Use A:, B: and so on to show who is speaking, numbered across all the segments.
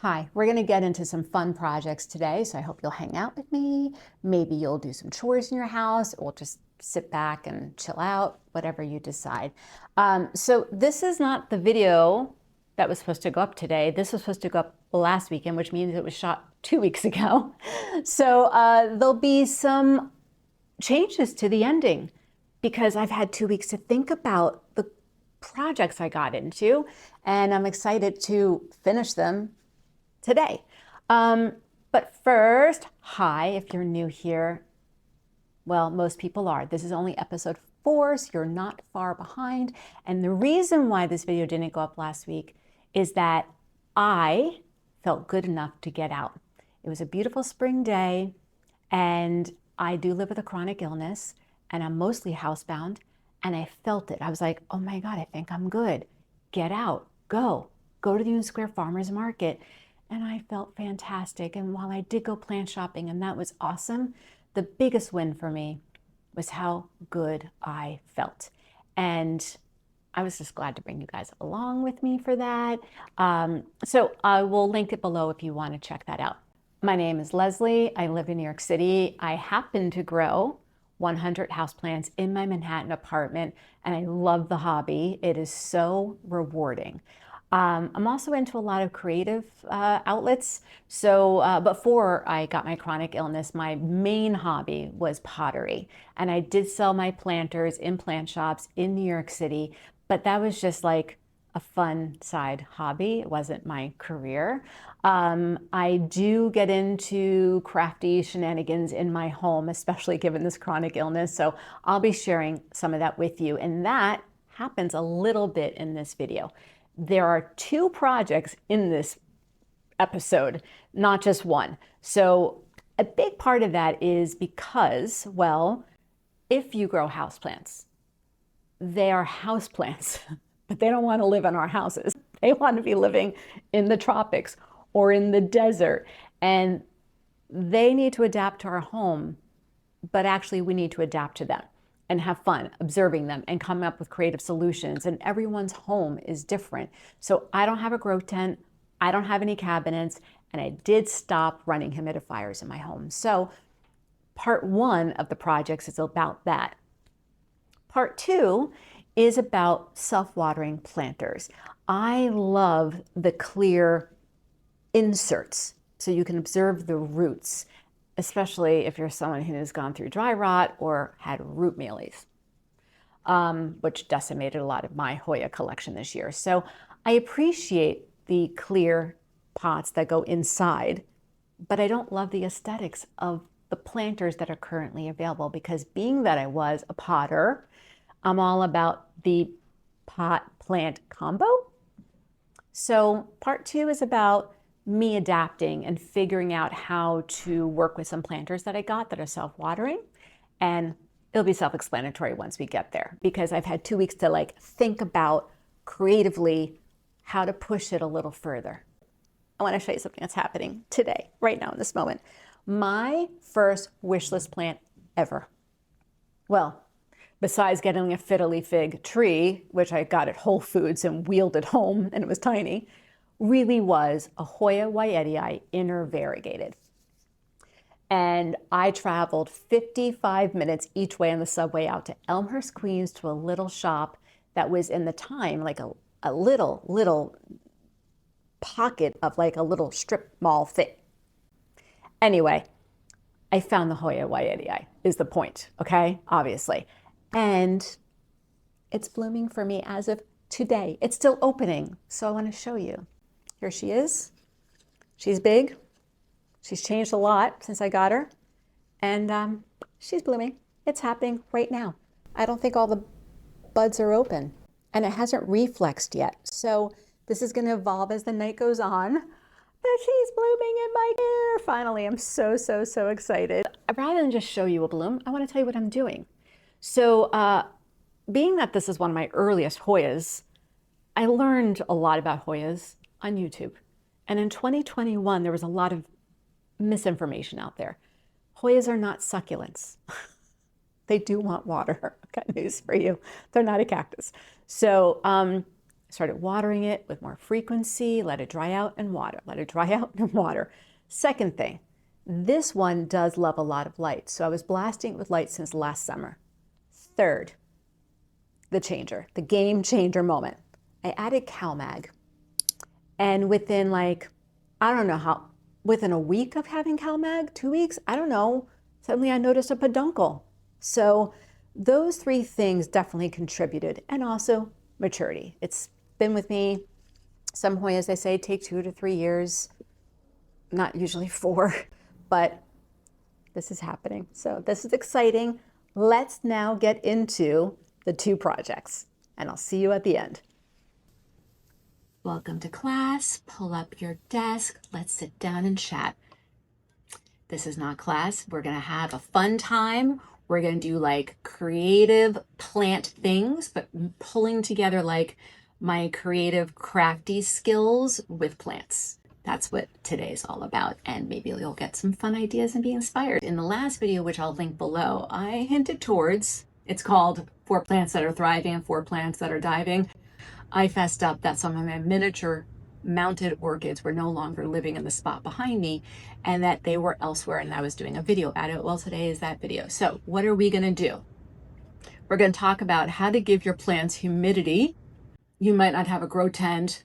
A: Hi, we're going to get into some fun projects today, so I hope you'll hang out with me. Maybe you'll do some chores in your house, or just sit back and chill out, whatever you decide. So this is not the video that was supposed to go up today. This was supposed to go up last weekend, which means it was shot 2 weeks ago. So there'll be some changes to the ending because I've had 2 weeks to think about the projects I got into, and I'm excited to finish them today. But first, hi, if you're new here. Well, most people are. This is only episode 4, so you're not far behind. And the reason why this video didn't go up last week is that I felt good enough to get out. It was a beautiful spring day, and I do live with a chronic illness, and I'm mostly housebound, and I felt it. I was like, oh my God, I think I'm good. Get out, go to the Union Square Farmers Market. And I felt fantastic. And while I did go plant shopping, and that was awesome, the biggest win for me was how good I felt. And I was just glad to bring you guys along with me for that. So I will link it below if you want to check that out. My name is Leslie. I live in New York City. I happen to grow 100 houseplants in my Manhattan apartment, and I love the hobby. It is so rewarding. I'm also into a lot of creative outlets. So before I got my chronic illness, my main hobby was pottery. And I did sell my planters in plant shops in New York City, but that was just like a fun side hobby. It wasn't my career. I do get into crafty shenanigans in my home, especially given this chronic illness. So I'll be sharing some of that with you. And that happens a little bit in this video. There are 2 projects in this episode, not just one. So a big part of that is because, well, if you grow houseplants, they are houseplants, but they don't want to live in our houses. They want to be living in the tropics or in the desert, and they need to adapt to our home, but actually we need to adapt to them and have fun observing them and come up with creative solutions. And everyone's home is different. So I don't have a grow tent. I don't have any cabinets. And I did stop running humidifiers in my home. So part 1 of the projects is about that. Part 2 is about self-watering planters. I love the clear inserts so you can observe the roots, especially if you're someone who has gone through dry rot or had root mealies, which decimated a lot of my Hoya collection this year. So I appreciate the clear pots that go inside, but I don't love the aesthetics of the planters that are currently available, because being that I was a potter, I'm all about the pot-plant combo. So part 2 is about me adapting and figuring out how to work with some planters that I got that are self-watering. And it'll be self-explanatory once we get there, because I've had 2 weeks to think about creatively how to push it a little further. I want to show you something that's happening today, right now in this moment. My first wish list plant ever. Well, besides getting a fiddly fig tree, which I got at Whole Foods and wheeled it home, and it was tiny, really was a Hoya Wyetii inner variegated. And I traveled 55 minutes each way on the subway out to Elmhurst, Queens, to a little shop that was in the time like a little pocket of like a little strip mall thing. Anyway, I found the Hoya Wyetii is the point, okay? Obviously. And it's blooming for me as of today. It's still opening, so I want to show you. Here she is. She's big. She's changed a lot since I got her. And she's blooming. It's happening right now. I don't think all the buds are open. And it hasn't reflexed yet. So this is going to evolve as the night goes on. But she's blooming in my hair. Finally, I'm so excited. Rather than just show you a bloom, I want to tell you what I'm doing. So being that this is one of my earliest Hoyas, I learned a lot about Hoyas on YouTube. And in 2021, there was a lot of misinformation out there. Hoyas are not succulents. They do want water. I've got news for you. They're not a cactus. So Started watering it with more frequency, let it dry out and water, let it dry out and water. Second thing, this one does love a lot of light. So I was blasting it with light since last summer. Third, the changer, the game changer moment. I added CalMag. And within like, I don't know how, within a week of having CalMag, 2 weeks, I don't know, suddenly I noticed a peduncle. So those three things definitely contributed, and also maturity. It's been with me. Some Hoyas, they say, take 2 to 3 years, not usually 4, but this is happening. So this is exciting. Let's now get into the 2 projects, and I'll see you at the end. Welcome to class. Pull up your desk. Let's sit down and chat. This is not class. We're going to have a fun time. We're going to do like creative plant things, but pulling together like my creative crafty skills with plants. That's what today's all about. And maybe you'll get some fun ideas and be inspired. In the last video, which I'll link below, I hinted towards, it's called 4 plants that are thriving and 4 plants that are diving. I fessed up that some of my miniature mounted orchids were no longer living in the spot behind me and that they were elsewhere, and I was doing a video about it. Well, today is that video. So what are we going to do? We're going to talk about how to give your plants humidity. You might not have a grow tent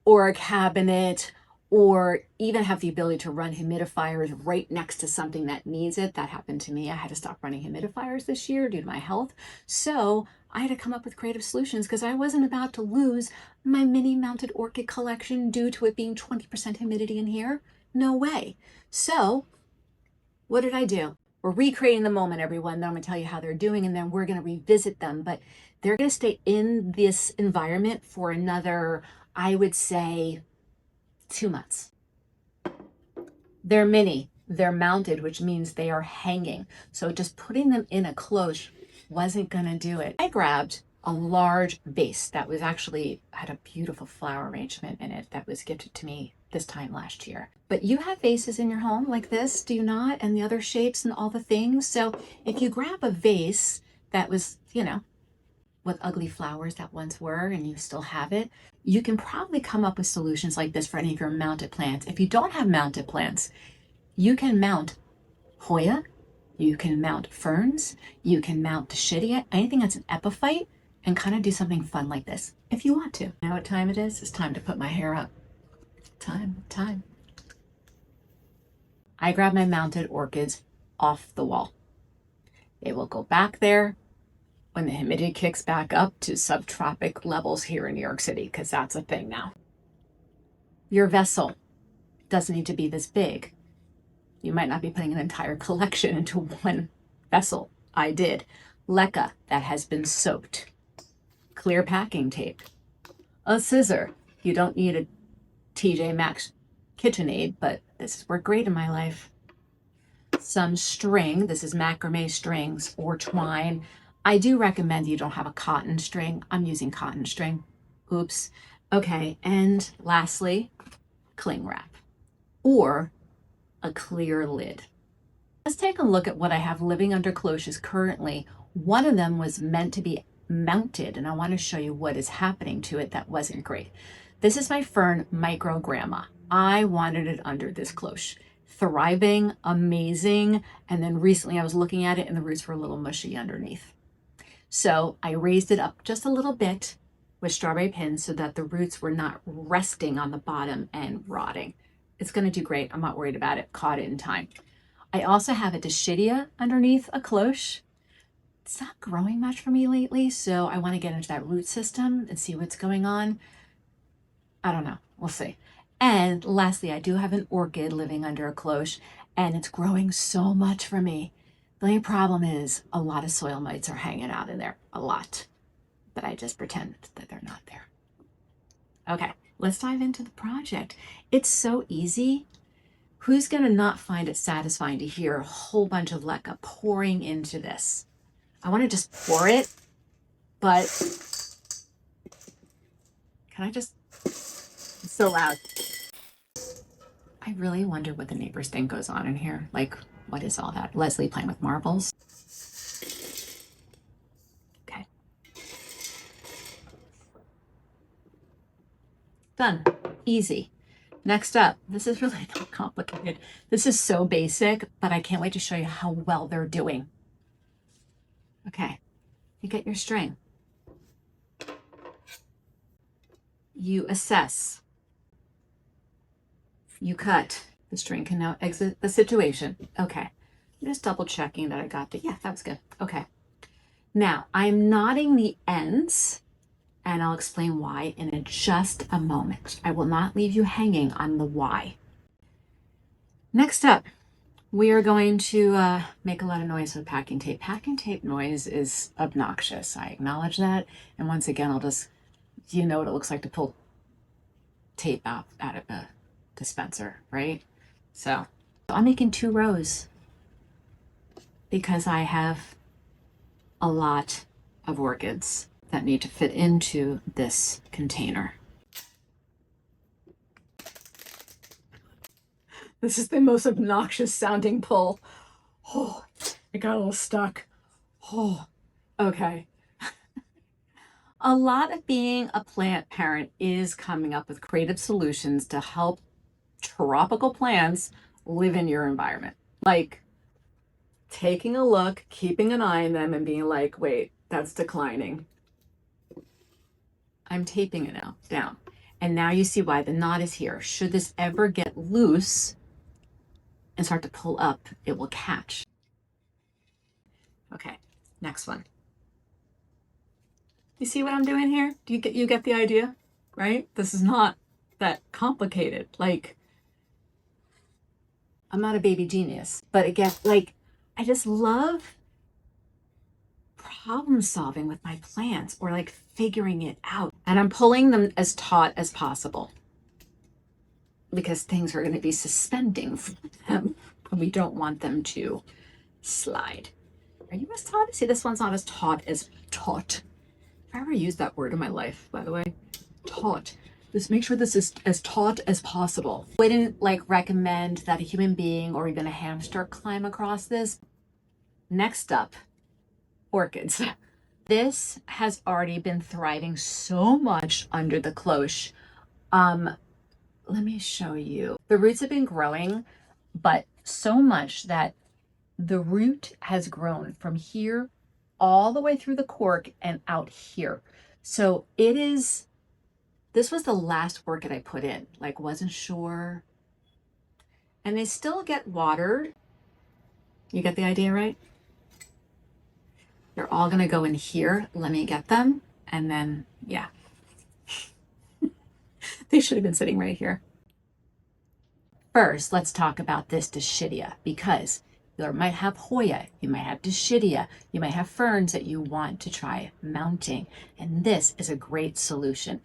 A: or a cabinet or even have the ability to run humidifiers right next to something that needs it. That happened to me. I had to stop running humidifiers this year due to my health. So I had to come up with creative solutions because I wasn't about to lose my mini mounted orchid collection due to it being 20% humidity in here. No way. So what did I do? We're recreating the moment, everyone. Then I'm going to tell you how they're doing, and then we're going to revisit them. But they're going to stay in this environment for another, I would say, 2 months. They're mini, they're mounted, which means they are hanging. So just putting them in a cloche wasn't gonna do it. I grabbed a large vase that was actually had a beautiful flower arrangement in it that was gifted to me this time last year. But you have vases in your home like this, do you not? And the other shapes and all the things. So if you grab a vase that was, you know, with ugly flowers that once were, and you still have it, you can probably come up with solutions like this for any of your mounted plants. If you don't have mounted plants, you can mount Hoya, you can mount ferns, you can mount Dischidia, anything that's an epiphyte, and kind of do something fun like this if you want to. Now what time it is? It's time to put my hair up. Time. I grab my mounted orchids off the wall. They will go back there when the humidity kicks back up to subtropic levels here in New York City, because that's a thing now. Your vessel doesn't need to be this big. You might not be putting an entire collection into one vessel. I did. Leca that has been soaked. Clear packing tape. A scissor. You don't need a TJ Maxx KitchenAid, but this has worked great in my life. Some string. This is macrame strings or twine. I do recommend you don't have a cotton string. I'm using cotton string. Oops. Okay, and lastly, cling wrap or a clear lid. Let's take a look at what I have living under cloches currently. One of them was meant to be mounted, and I want to show you what is happening to it that wasn't great. This is my fern Microgramma. I wanted it under this cloche. Thriving, amazing, and then recently I was looking at it and the roots were a little mushy underneath. So I raised it up just a little bit with strawberry pins so that the roots were not resting on the bottom and rotting. It's going to do great. I'm not worried about it. Caught it in time. I also have a Dischidia underneath a cloche. It's not growing much for me lately, so I want to get into that root system and see what's going on. I don't know. We'll see. And lastly, I do have an orchid living under a cloche, and it's growing so much for me. The only problem is a lot of soil mites are hanging out in there, a lot. But I just pretend that they're not there. Okay, let's dive into the project. It's so easy. Who's gonna not find it satisfying to hear a whole bunch of leca pouring into this? I wanna just pour it, but can I just, it's so loud. I really wonder what the neighbors think goes on in here. Like, what is all that? Leslie playing with marbles. Okay. Done. Easy. Next up, this is really not complicated. This is so basic, but I can't wait to show you how well they're doing. Okay, you get your string. You assess. You cut. The string can now exit the situation. Okay, I'm just double checking that I got the, yeah, that was good. Okay, now I'm knotting the ends, and I'll explain why in just a moment. I will not leave you hanging on the why. Next up, we are going to make a lot of noise with packing tape. Packing tape noise is obnoxious. I acknowledge that. And once again, I'll just, you know what it looks like to pull tape out of a dispenser, right? So I'm making 2 rows because I have a lot of orchids that need to fit into this container. This is the most obnoxious sounding pull. Oh, it got a little stuck. Oh, okay. A lot of being a plant parent is coming up with creative solutions to help tropical plants live in your environment. Like taking a look, keeping an eye on them and being like, wait, that's declining. I'm taping it now down. And now you see why the knot is here. Should this ever get loose and start to pull up, it will catch. Okay, next one. You see what I'm doing here? Do you get the idea? Right? This is not that complicated. Like, I'm not a baby genius, but again, like, I just love problem solving with my plants or like figuring it out. And I'm pulling them as taut as possible because things are going to be suspending from them and we don't want them to slide. Are you as taut? See, this one's not as taut as taut. If I ever used that word in my life, by the way, taut. Just make sure this is as taut as possible. I wouldn't like recommend that a human being or even a hamster climb across this. Next up, orchids. This has already been thriving so much under the cloche. Let me show you. The roots have been growing, but so much that the root has grown from here all the way through the cork and out here. So it is, this was the last orchid I put in, like wasn't sure. And they still get watered. You get the idea, right? They're all gonna go in here. Let me get them. And then, yeah. They should have been sitting right here. First, let's talk about this Dischidia because you might have Hoya, you might have Dischidia, you might have ferns that you want to try mounting. And this is a great solution.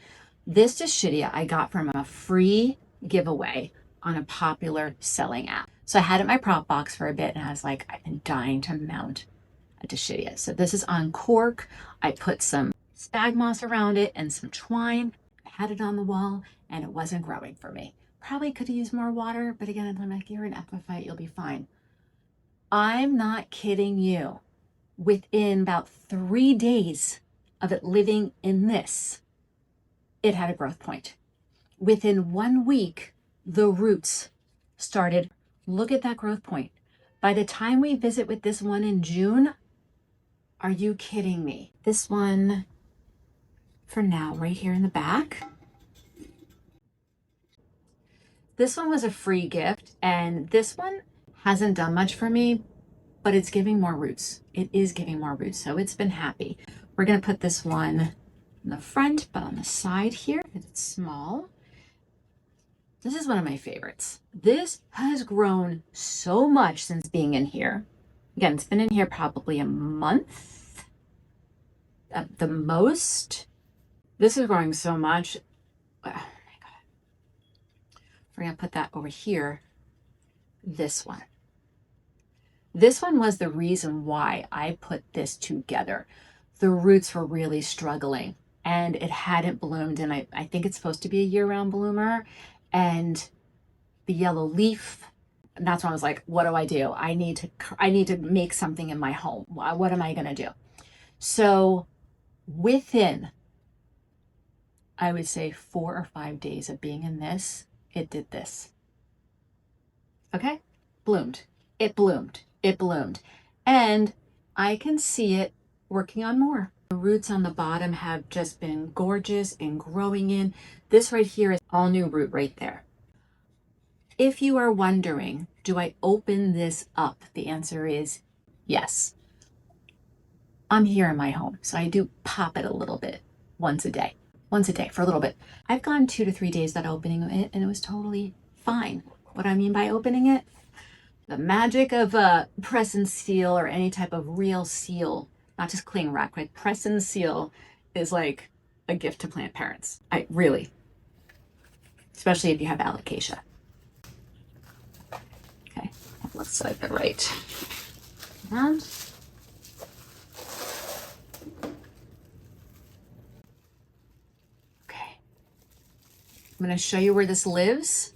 A: This Dischidia I got from a free giveaway on a popular selling app. So I had it in my prop box for a bit and I was like, I've been dying to mount a Dischidia. So this is on cork. I put some spag moss around it and some twine. I had it on the wall and it wasn't growing for me. Probably could have used more water, but again, I'm like, you're an epiphyte, you'll be fine. I'm not kidding you. Within about 3 days of it living in this, it had a growth point. Within 1 week, the roots started. Look at that growth point. By the time we visit with this one in June, are you kidding me? This one, for now, right here in the back. This one was a free gift, and this one hasn't done much for me, but it's giving more roots. It is giving more roots, so it's been happy. We're gonna put this one in the front, but on the side here, because it's small. This is one of my favorites. This has grown so much since being in here. Again, it's been in here probably a month at the most. This is growing so much. Oh my God. We're gonna put that over here. This one. This one was the reason why I put this together. The roots were really struggling and it hadn't bloomed, and I think it's supposed to be a year-round bloomer, and the yellow leaf, and that's when I was like, what do I do? I need to make something in my home. What am I gonna do? So within I would say 4 or 5 days of being in this, it did this. Okay? Bloomed. It bloomed. It bloomed. And I can see it working on more. The roots on the bottom have just been gorgeous and growing in. This right here is all new root right there. If you are wondering, do I open this up? The answer is yes. I'm here in my home, so I do pop it a little bit once a day for a little bit. I've gone 2 to 3 days without opening it, and it was totally fine. What I mean by opening it, the magic of a press and seal or any type of real seal, not just cling wrap, like press and seal is like a gift to plant parents. I really, especially if you have alocasia. Okay, let's side it right. And okay, I'm going to show you where this lives.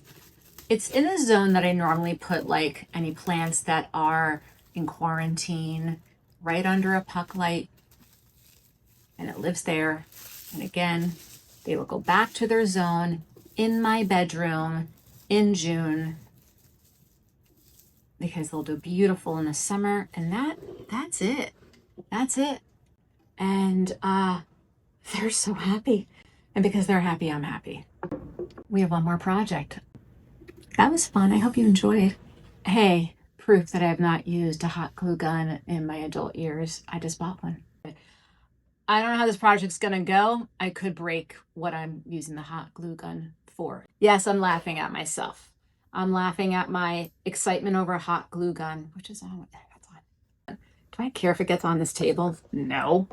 A: It's in a zone that I normally put like any plants that are in quarantine, right under a puck light, and it lives there. And again, they will go back to their zone in my bedroom in June because they'll do beautiful in the summer. And that's it. That's it. And they're so happy. And because they're happy, I'm happy. We have one more project. That was fun. I hope you enjoyed. Hey, proof that I have not used a hot glue gun in my adult years. I just bought one. I don't know how this project's gonna go. I could break what I'm using the hot glue gun for. Yes, I'm laughing at myself. I'm laughing at my excitement over a hot glue gun, which is on. That's on. Do I care if it gets on this table? No.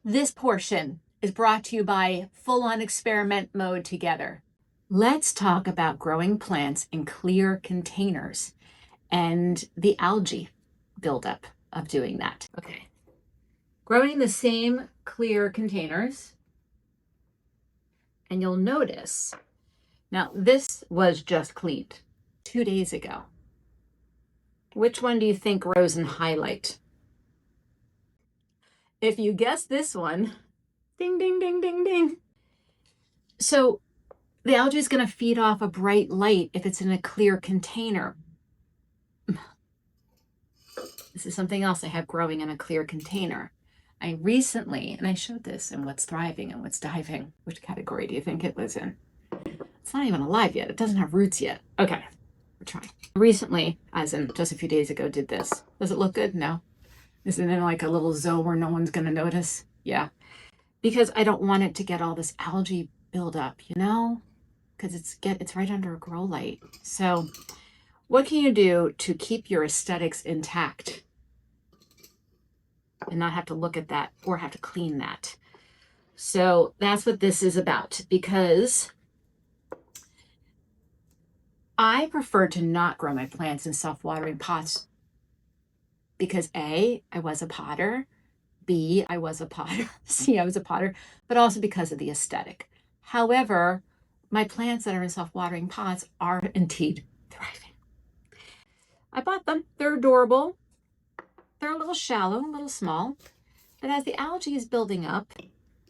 A: This portion is brought to you by Full-On Experiment Mode Together. Let's talk about growing plants in clear containers and the algae buildup of doing that. Okay. Growing in the same clear containers. And you'll notice, now this was just cleaned 2 days ago. Which one do you think grows in highlight? If you guess this one, ding, ding, ding, ding, ding. So the algae is going to feed off a bright light if it's in a clear container. This is something else I have growing in a clear container. I recently, and I showed this in What's Thriving and What's Diving. Which category do you think it was in? It's not even alive yet. It doesn't have roots yet. Okay, we're trying. Recently, as in just a few days ago, did this. Does it look good? No. Isn't it like a little zone where no one's going to notice? Yeah. Because I don't want it to get all this algae buildup, you know? Because it's right under a grow light. So what can you do to keep your aesthetics intact and not have to look at that or have to clean that? So that's what this is about, because I prefer to not grow my plants in self-watering pots because A, I was a potter, B, I was a potter, C, I was a potter, but also because of the aesthetic. However, my plants that are in self-watering pots are indeed thriving. I bought them. They're adorable. They're a little shallow, a little small. But as the algae is building up,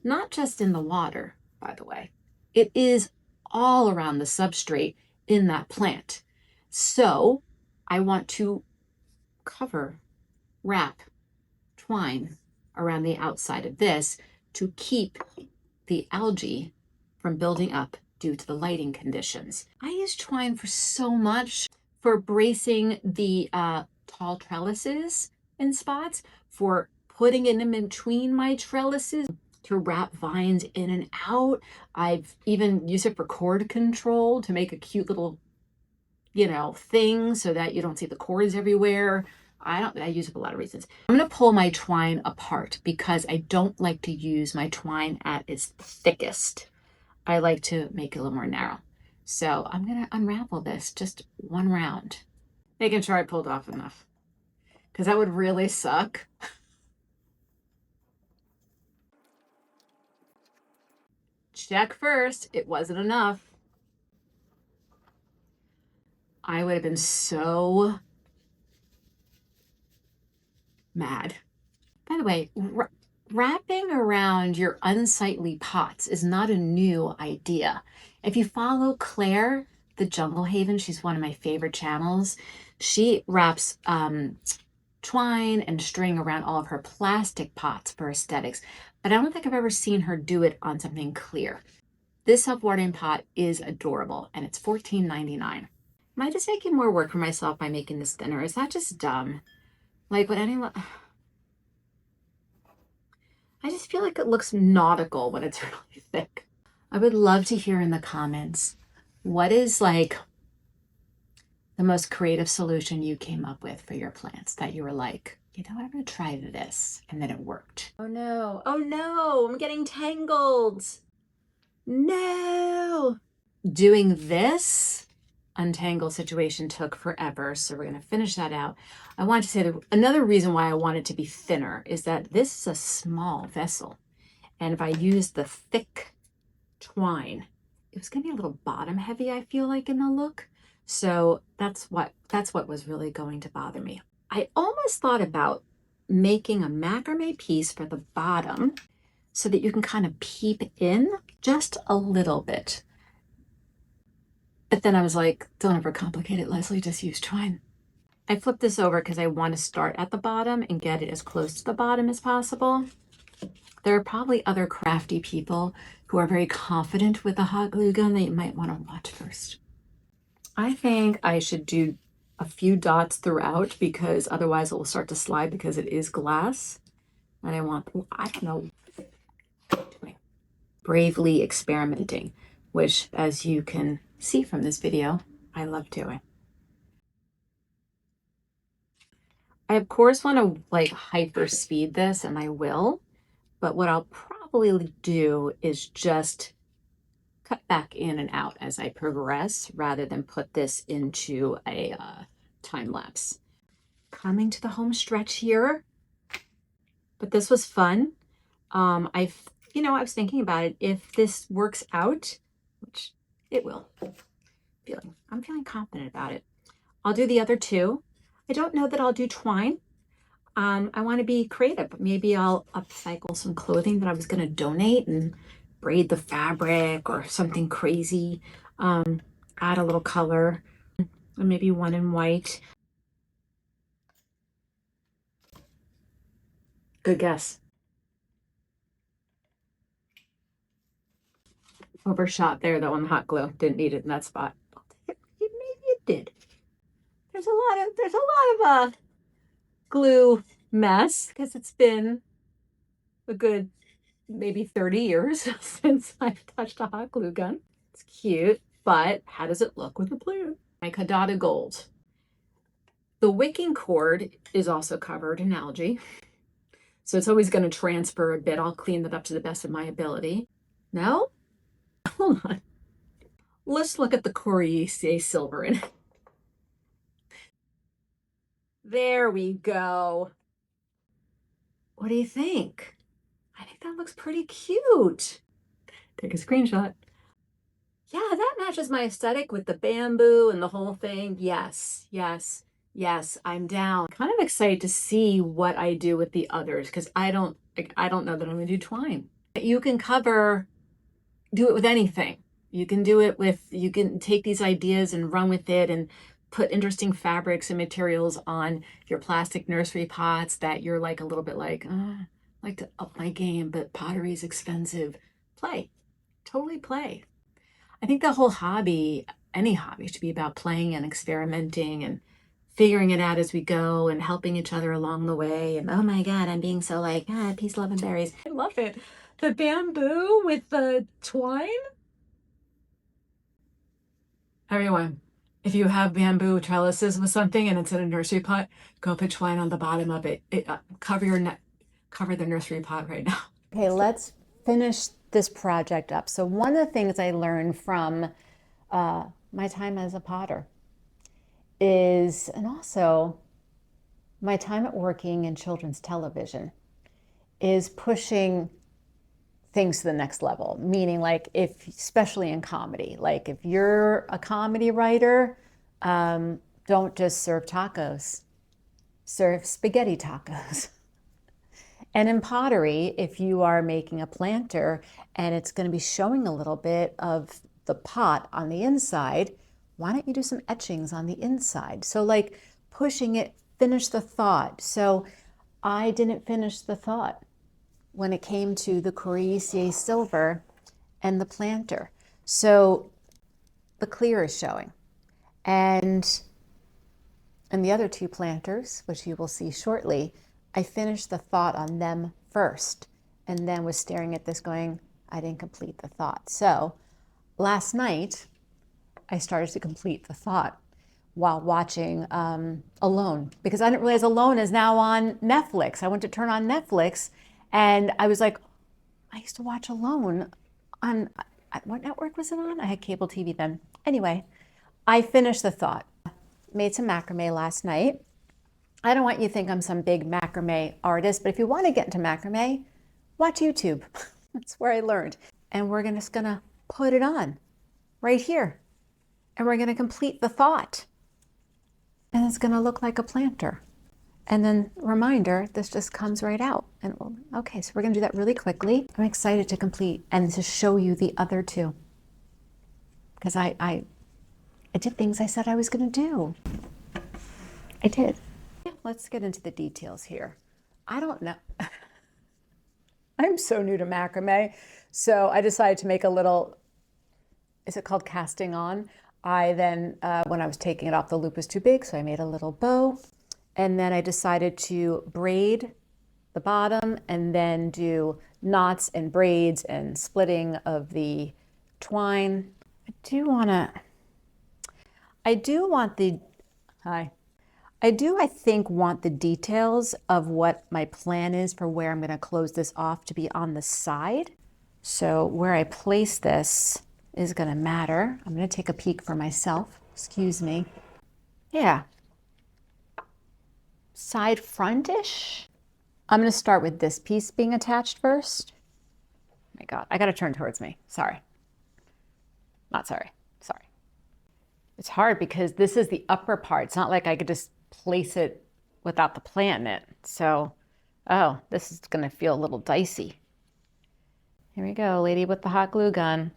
A: not just in the water, by the way, it is all around the substrate in that plant. So I want to wrap twine around the outside of this to keep the algae from building up due to the lighting conditions. I use twine for so much, for bracing the tall trellises in spots, for putting it in between my trellises to wrap vines in and out. I've even used it for cord control to make a cute little, thing so that you don't see the cords everywhere. I use it for a lot of reasons. I'm going to pull my twine apart because I don't like to use my twine at its thickest. I like to make it a little more narrow. So I'm going to unravel this just one round, making sure I pulled off enough, because that would really suck. Check first, it wasn't enough. I would have been so mad. By the way, Wrapping around your unsightly pots is not a new idea. If you follow Claire, the Jungle Haven, she's one of my favorite channels. She wraps twine and string around all of her plastic pots for aesthetics, but I don't think I've ever seen her do it on something clear. This self-watering pot is adorable, and it's $14.99. Am I just making more work for myself by making this thinner? Is that just dumb? Like, would anyone... I just feel like it looks nautical when it's really thick. I would love to hear in the comments, what is like the most creative solution you came up with for your plants that you were like, you know, I'm gonna try this, and then it worked. Oh no, I'm getting tangled. No. Doing this untangle situation took forever, so we're gonna finish that out. I want to say that another reason why I want it to be thinner is that this is a small vessel, and if I use the thick twine, it was gonna be a little bottom heavy, I feel like, in the look. So that's what was really going to bother me. I almost thought about making a macrame piece for the bottom so that you can kind of peep in just a little bit. But then I was like, don't overcomplicate it, Leslie, just use twine. I flipped this over because I want to start at the bottom and get it as close to the bottom as possible. There are probably other crafty people who are very confident with a hot glue gun that you might want to watch first. I think I should do a few dots throughout because otherwise it will start to slide because it is glass. And I don't know, bravely experimenting, which, as you can see from this video, I love doing. I of course want to like hyper speed this, and I will, but what I'll probably do is just cut back in and out as I progress rather than put this into a time lapse. Coming to the home stretch here, but this was fun. I was thinking about it. If this works out, which it will, I'm feeling confident about it. I'll do the other two. I don't know that I'll do twine. I want to be creative. Maybe I'll upcycle some clothing that I was going to donate and braid the fabric or something crazy. Add a little color, and maybe one in white. Good guess. Overshot there though on the hot glue. Didn't need it in that spot. Maybe it did. There's a lot of glue mess because it's been a good maybe 30 years since I've touched a hot glue gun. It's cute, but how does it look with the plant? My Cadata Gold. The wicking cord is also covered in algae, so it's always going to transfer a bit. I'll clean that up to the best of my ability. No? Hold on. Let's look at the Coriaceae silver in it. There we go. What do you think? I think that looks pretty cute. Take a screenshot. Yeah, that matches my aesthetic with the bamboo and the whole thing. Yes, I'm down. Kind of excited to see what I do with the others because I don't know that I'm gonna do twine. You can do it with anything. You can take these ideas and run with it and put interesting fabrics and materials on your plastic nursery pots that you're like a little bit like, I'd like to up my game, but pottery is expensive. Play, totally play. I think the whole hobby, any hobby, should be about playing and experimenting and figuring it out as we go and helping each other along the way. And oh my God, I'm being so like, peace, love, and berries. I love it. The bamboo with the twine. Everyone, if you have bamboo trellises with something and it's in a nursery pot, go put twine on the bottom of it. Cover the nursery pot right now. Okay, let's finish this project up. So one of the things I learned from my time as a potter is, and also my time at working in children's television, is pushing things to the next level. Meaning, like, especially in comedy, like if you're a comedy writer, don't just serve tacos, serve spaghetti tacos. And in pottery, if you are making a planter and it's going to be showing a little bit of the pot on the inside, why don't you do some etchings on the inside? So like pushing it, finish the thought. So I didn't finish the thought when it came to the Coriaceae silver and the planter. So the clear is showing. And the other two planters, which you will see shortly, I finished the thought on them first and then was staring at this going, I didn't complete the thought. So last night, I started to complete the thought while watching Alone, because I didn't realize Alone is now on Netflix. I went to turn on Netflix and I was like, I used to watch Alone on, what network was it on? I had cable TV then. Anyway, I finished the thought. Made some macrame last night. I don't want you to think I'm some big macrame artist, but if you want to get into macrame, watch YouTube. That's where I learned. And we're just gonna put it on right here. And we're gonna complete the thought. And it's gonna look like a planter. And then reminder, this just comes right out. And okay, so we're gonna do that really quickly. I'm excited to complete and to show you the other two. Because I did things I said I was gonna do. I did. Yeah, let's get into the details here. I don't know. I'm so new to macrame. So I decided to make a little, is it called casting on? I then, when I was taking it off, the loop was too big, so I made a little bow. And then I decided to braid the bottom and then do knots and braids and splitting of the twine. I do, I think, want the details of what my plan is for where I'm going to close this off to be on the side. So where I place this is going to matter. I'm going to take a peek for myself. Excuse me. Yeah. Side frontish. I'm going to start with this piece being attached first. Oh my God, I got to turn towards me. Sorry. Not sorry. Sorry. It's hard because this is the upper part. It's not like I could just place it without the plant in it. So, oh, this is going to feel a little dicey. Here we go, lady with the hot glue gun.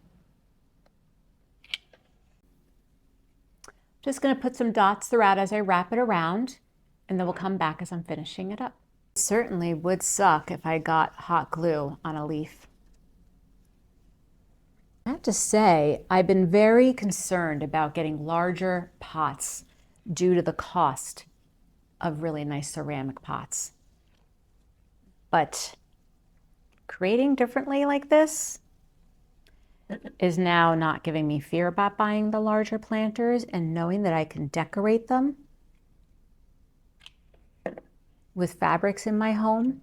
A: Just going to put some dots throughout as I wrap it around, and then we'll come back as I'm finishing it up. It certainly would suck if I got hot glue on a leaf. I have to say, I've been very concerned about getting larger pots due to the cost of really nice ceramic pots. But creating differently like this is now not giving me fear about buying the larger planters, and knowing that I can decorate them with fabrics in my home.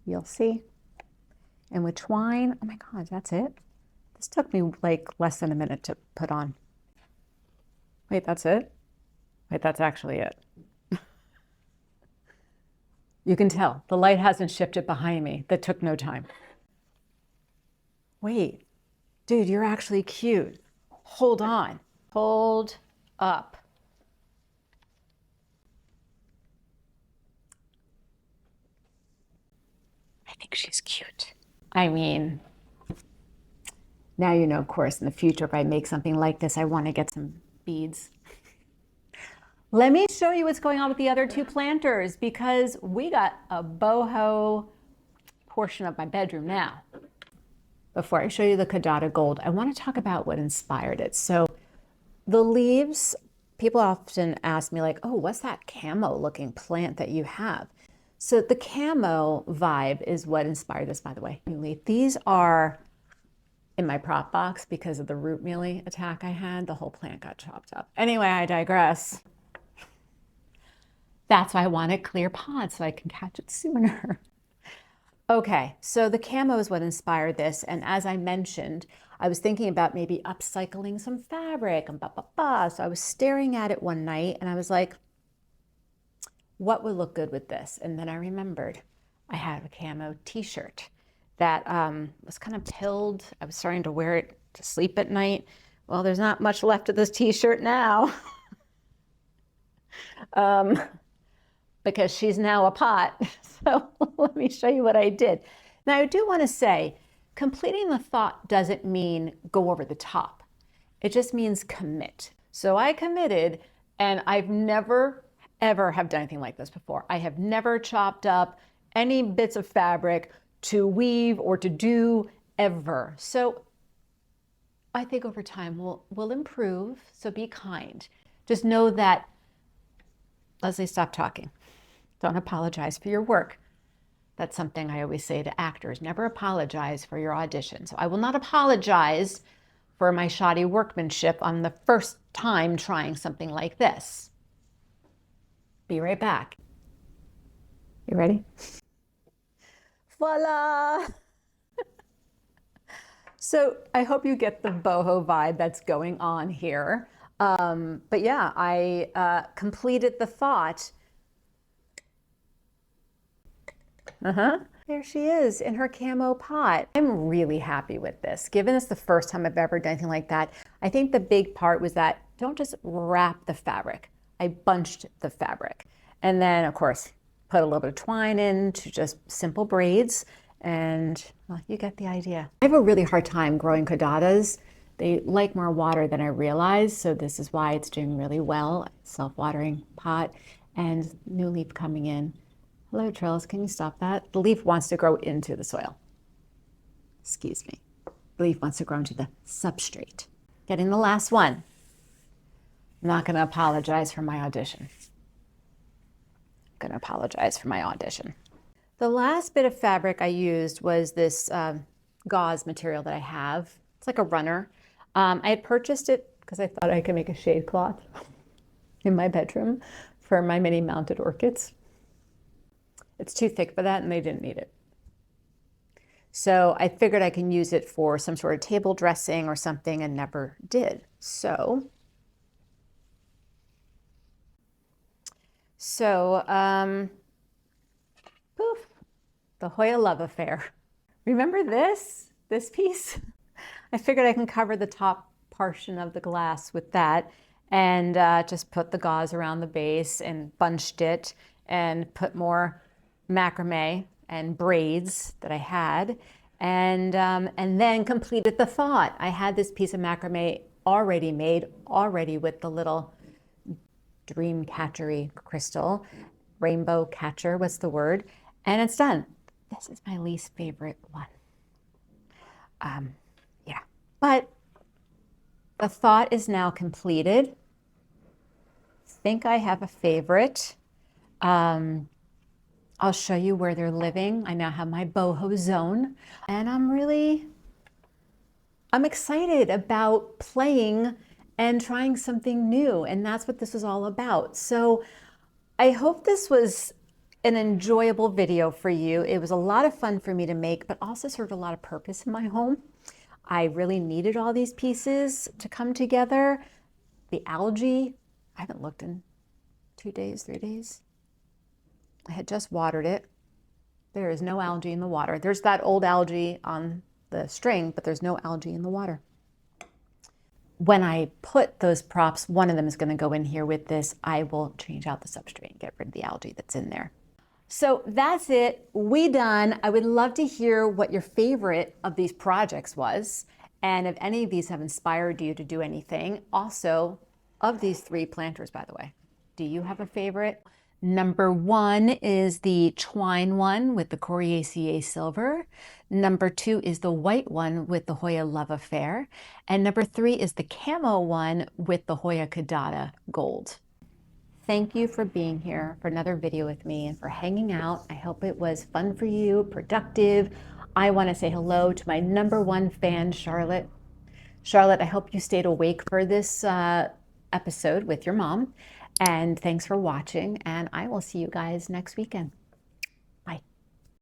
A: You'll see. And with twine, oh my God, that's it. This took me like less than a minute to put on. Wait, that's it? Wait, that's actually it. You can tell the light hasn't shifted behind me. That took no time. Wait, dude, you're actually cute. Hold on. Hold up. I think she's cute. I mean, now you know, of course, in the future, if I make something like this, I want to get some beads. Let me show you what's going on with the other two planters, because we got a boho portion of my bedroom now. Before I show you the Kadada Gold, I want to talk about what inspired it. So the leaves, people often ask me like, oh, what's that camo looking plant that you have? So the camo vibe is what inspired this, by the way. These are in my prop box because of the root mealy attack I had. The whole plant got chopped up. Anyway, I digress. That's why I wanted clear pods so I can catch it sooner. Okay, so the camo is what inspired this. And as I mentioned, I was thinking about maybe upcycling some fabric and So I was staring at it one night and I was like, what would look good with this? And then I remembered I had a camo t-shirt that was kind of pilled. I was starting to wear it to sleep at night. Well, there's not much left of this t-shirt now. because she's now a pot. So let me show you what I did. Now I do want to say, completing the thought doesn't mean go over the top. It just means commit. So I committed, and I've never, ever have done anything like this before. I have never chopped up any bits of fabric to weave or to do ever. So I think over time we'll improve, so be kind. Just know that, Leslie, stop talking. Don't apologize for your work. That's something I always say to actors, never apologize for your audition. So I will not apologize for my shoddy workmanship on the first time trying something like this. Be right back. You ready? Voila! So I hope you get the boho vibe that's going on here. But yeah, I completed the thought. There she is in her camo pot. I'm really happy with this. Given it's the first time I've ever done anything like that, I think the big part was that don't just wrap the fabric. I bunched the fabric. And then, of course, put a little bit of twine in to just simple braids. And well, you get the idea. I have a really hard time growing caudatas. They like more water than I realized, so this is why it's doing really well. Self-watering pot and new leaf coming in. Hello, Trills, can you stop that? The leaf wants to grow into the soil. Excuse me. The leaf wants to grow into the substrate. Getting the last one. I'm not gonna apologize for my audition. I'm gonna apologize for my audition. The last bit of fabric I used was this gauze material that I have. It's like a runner. I had purchased it because I thought I could make a shade cloth in my bedroom for my mini mounted orchids. It's too thick for that and they didn't need it. So I figured I can use it for some sort of table dressing or something and never did. So poof, the Hoya love affair. Remember this piece? I figured I can cover the top portion of the glass with that and just put the gauze around the base and bunched it and put more macrame and braids that I had and then completed the thought. I had this piece of macrame already made, with the little dream catchery crystal, rainbow catcher, what's the word? And it's done. This is my least favorite one. Yeah, but the thought is now completed. Think I have a favorite. I'll show you where they're living. I now have my boho zone and I'm excited about playing and trying something new. And that's what this is all about. So I hope this was an enjoyable video for you. It was a lot of fun for me to make, but also served a lot of purpose in my home. I really needed all these pieces to come together. The algae, I haven't looked in 2 days, 3 days. I had just watered it. There is no algae in the water. There's that old algae on the string, but there's no algae in the water. When I put those props, one of them is going to go in here with this. I will change out the substrate and get rid of the algae that's in there. So that's it. We done. I would love to hear what your favorite of these projects was, and if any of these have inspired you to do anything. Also, of these 3 planters, by the way, do you have a favorite? Number 1 is the twine one with the Coriaceae silver. Number 2 is the white one with the Hoya love affair. And number 3 is the camo one with the Hoya caudata gold. Thank you for being here for another video with me and for hanging out. I hope it was fun for you, productive. I want to say hello to my number 1 fan, Charlotte. Charlotte, I hope you stayed awake for this episode with your mom. And thanks for watching, and I will see you guys next weekend.